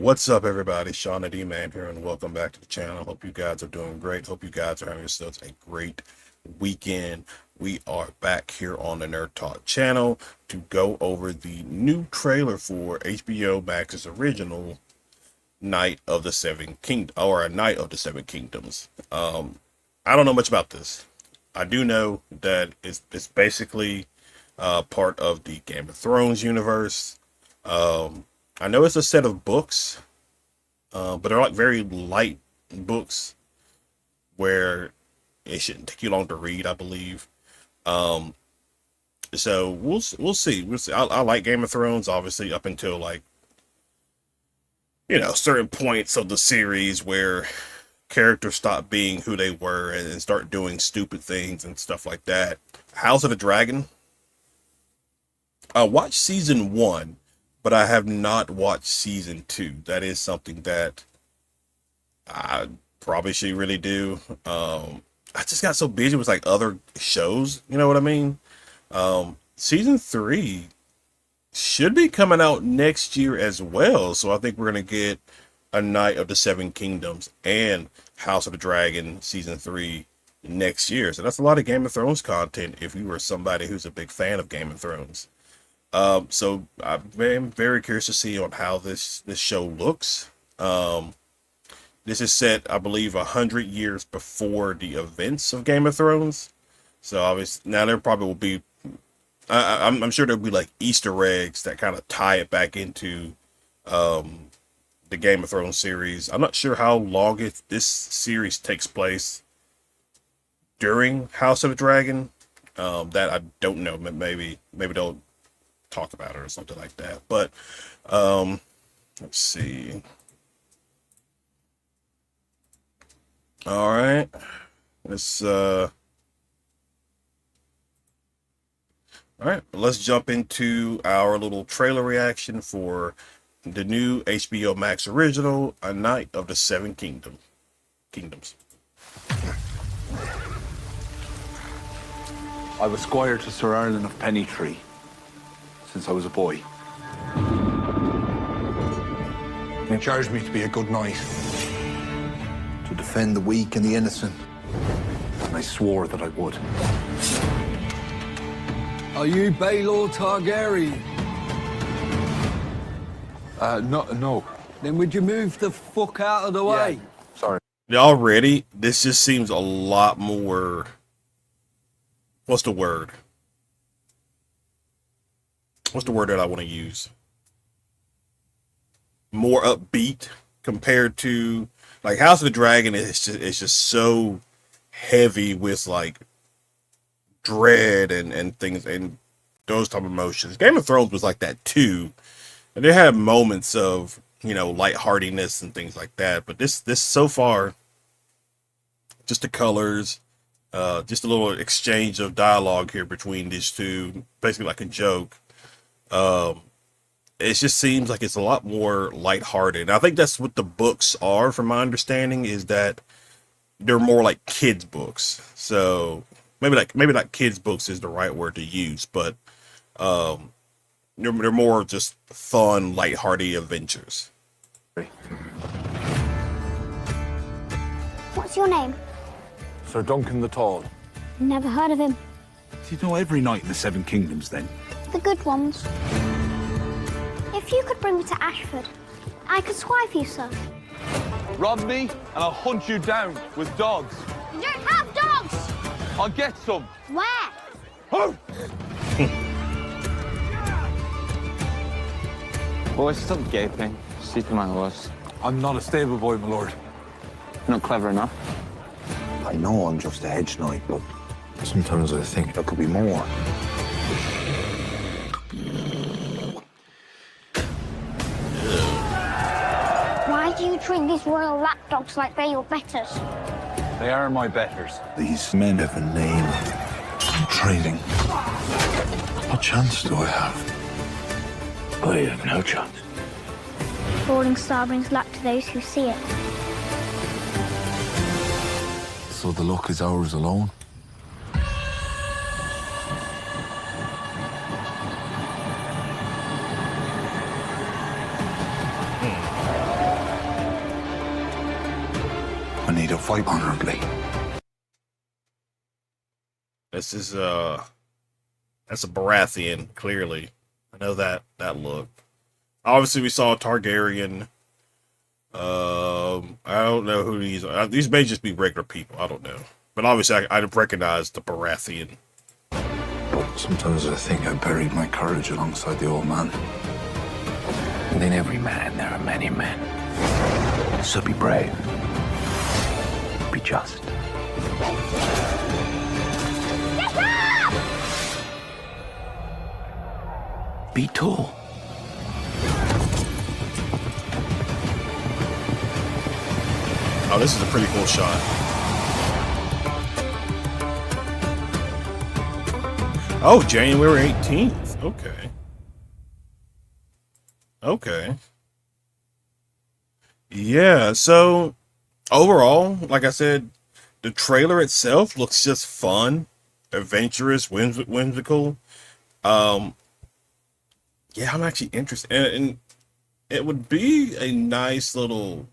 What's up, everybody? Sean the D-Man here, and welcome back to the channel. Hope you guys are doing great. Hope you guys are having yourselves a great weekend. We are back here on the Nerd Talk channel to go over the new trailer for HBO Max's original Night of the Seven Kingdoms, or a Night of the Seven Kingdoms. I don't know much about this. I do know that it's basically part of the Game of Thrones universe. I know it's a set of books, but they're like very light books where it shouldn't take you long to read, I believe. So we'll see. We'll see. I like Game of Thrones, obviously, up until like, certain points of the series where characters stop being who they were and start doing stupid things and stuff like that. House of the Dragon. I watched season 1. But I have not watched season 2. That is something that I probably should really do. I just got so busy with like other shows, you know what I mean? Season 3 should be coming out next year as well. So I think we're going to get a Night of the Seven Kingdoms and House of the Dragon season 3 next year. So that's a lot of Game of Thrones content if you were somebody who's a big fan of Game of Thrones. So I'm very curious to see on how this show looks. This is set, I believe, 100 years before the events of Game of Thrones. So obviously now there probably will be, I'm sure there'll be like Easter eggs that kind of tie it back into the Game of Thrones series. I'm not sure how long this series takes place during House of the Dragon. That I don't know. Maybe they'll talk about it or something like that. But let's see. All right, let's all right, let's jump into our little trailer reaction for the new HBO Max original, A Night of the Seven Kingdoms. I was squire to Sir Erlen of Pennytree since I was a boy. He charged me to be a good knight, To defend the weak and the innocent. And I swore that I would. Are you Baelor Targaryen? No. Then would you move the fuck out of the way? Sorry. Already, this just seems a lot more, what's the word? What's the word that I want to use? More upbeat compared to like House of the Dragon. It's just so heavy with like dread and things and those type of emotions. Game of Thrones was like that too, and they had moments of lightheartedness and things like that. But this so far, just the colors, just a little exchange of dialogue here between these two, basically like a joke. It just seems like it's a lot more lighthearted. And I think that's what the books are, from my understanding, is that they're more like kids books. So maybe not kids books is the right word to use, but they're more just fun, lighthearted adventures. What's your name? Sir Duncan the Tall. Never heard of him. Do you know every knight in the Seven Kingdoms then? The good ones. If you could bring me to Ashford, I could swipe you, sir. Rob me, and I'll hunt you down with dogs. You don't have dogs! I'll get some. Where? Oh! Boys, stop gaping. See to my horse. I'm not a stable boy, my lord. Not clever enough. I know I'm just a hedge knight, but sometimes I think there could be more. Why do you treat these royal lapdogs like they're your betters? They are my betters. These men have a name. I'm trading. What chance do I have? Oh, you have no chance. Falling star brings luck to those who see it. So the luck is ours alone? fight honorably. This is that's a Baratheon, clearly. I know that look. Obviously, we saw a Targaryen. I don't know who these are. These may just be regular people. I don't know. But obviously, I recognize the Baratheon. Sometimes I think I buried my courage alongside the old man. Within every man, there are many men. So be brave. Be just. Be tall. Oh, this is a pretty cool shot. Oh, January 18th. Okay. Okay. Yeah, so overall, like I said, the trailer itself looks just fun, adventurous, whimsical. Yeah, I'm actually interested. And it would be a nice little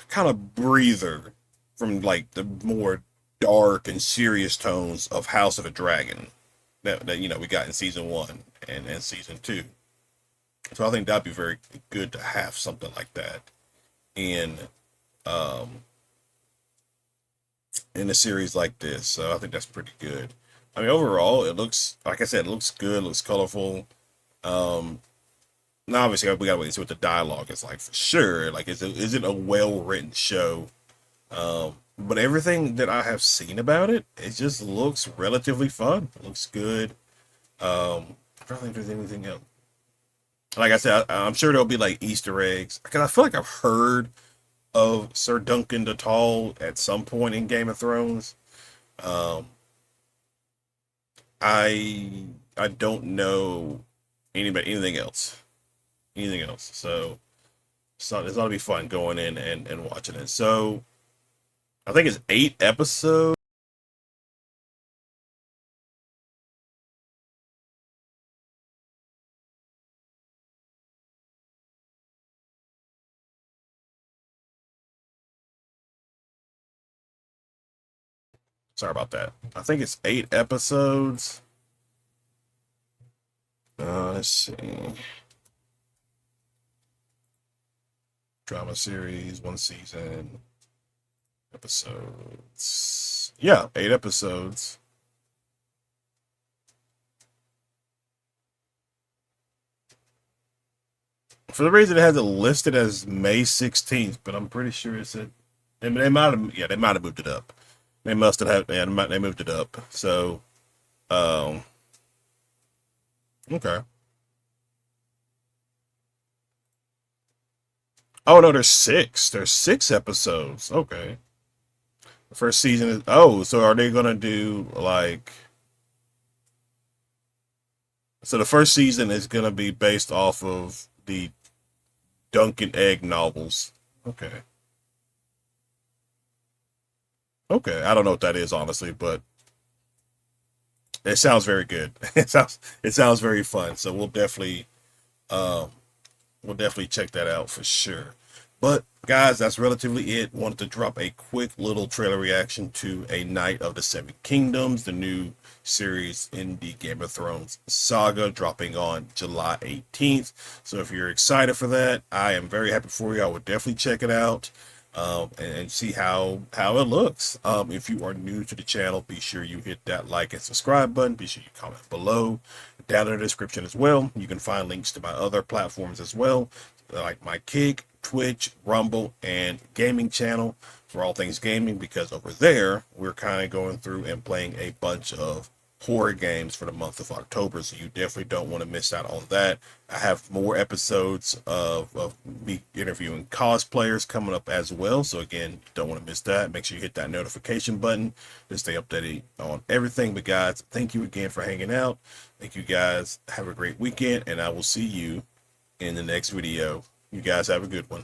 kind of breather from like the more dark and serious tones of House of the Dragon that you know we got in season 1 and season 2. So I think that'd be very good to have something like that in a series like this. So I think that's pretty good. I mean, overall, it looks, like I said, it looks good, looks colorful. Now obviously we gotta wait and see what the dialogue is like for sure. Like, is it a well-written show? But everything that I have seen about it, it just looks relatively fun. It looks good. I'm trying to think if there's anything else. Like I said, I'm sure there'll be like Easter eggs. Because I feel like I've heard of Sir Duncan the Tall at some point in Game of Thrones. I don't know anything else. So it's ought to be fun going in and watching it. So I think it's 8 episodes. Sorry about that. I think it's 8 episodes. Let's see. Drama series, 1 season. Episodes. Yeah, 8 episodes. For the reason it has it listed as May 16th, but I'm pretty sure it's at. They might have moved it up. They must have, yeah, they moved it up. So, okay. Oh no, there's 6. There's 6 episodes. Okay. The first season is, oh, so are they gonna do like, so the first season is gonna be based off of the Duncan Egg novels. Okay. Okay, I don't know what that is honestly, but it sounds very good. It sounds very fun. So we'll definitely check that out for sure. But guys, that's relatively it. Wanted to drop a quick little trailer reaction to A Knight of the Seven Kingdoms, the new series in the Game of Thrones saga, dropping on July 18th. So if you're excited for that, I am very happy for you. I would definitely check it out and see how it looks. If you are new to the channel, be sure you hit that like and subscribe button. Be sure you comment below. Down in the description as well, you can find links to my other platforms as well, like my Kick, Twitch, Rumble, and gaming channel for all things gaming, because over there we're kind of going through and playing a bunch of horror games for the month of October, so you definitely don't want to miss out on that. I have more episodes of me interviewing cosplayers coming up as well, so again, you don't want to miss that. Make sure you hit that notification button to stay updated on everything. But guys, thank you again for hanging out. Thank you guys. Have a great weekend, and I will see you in the next video. You guys have a good one.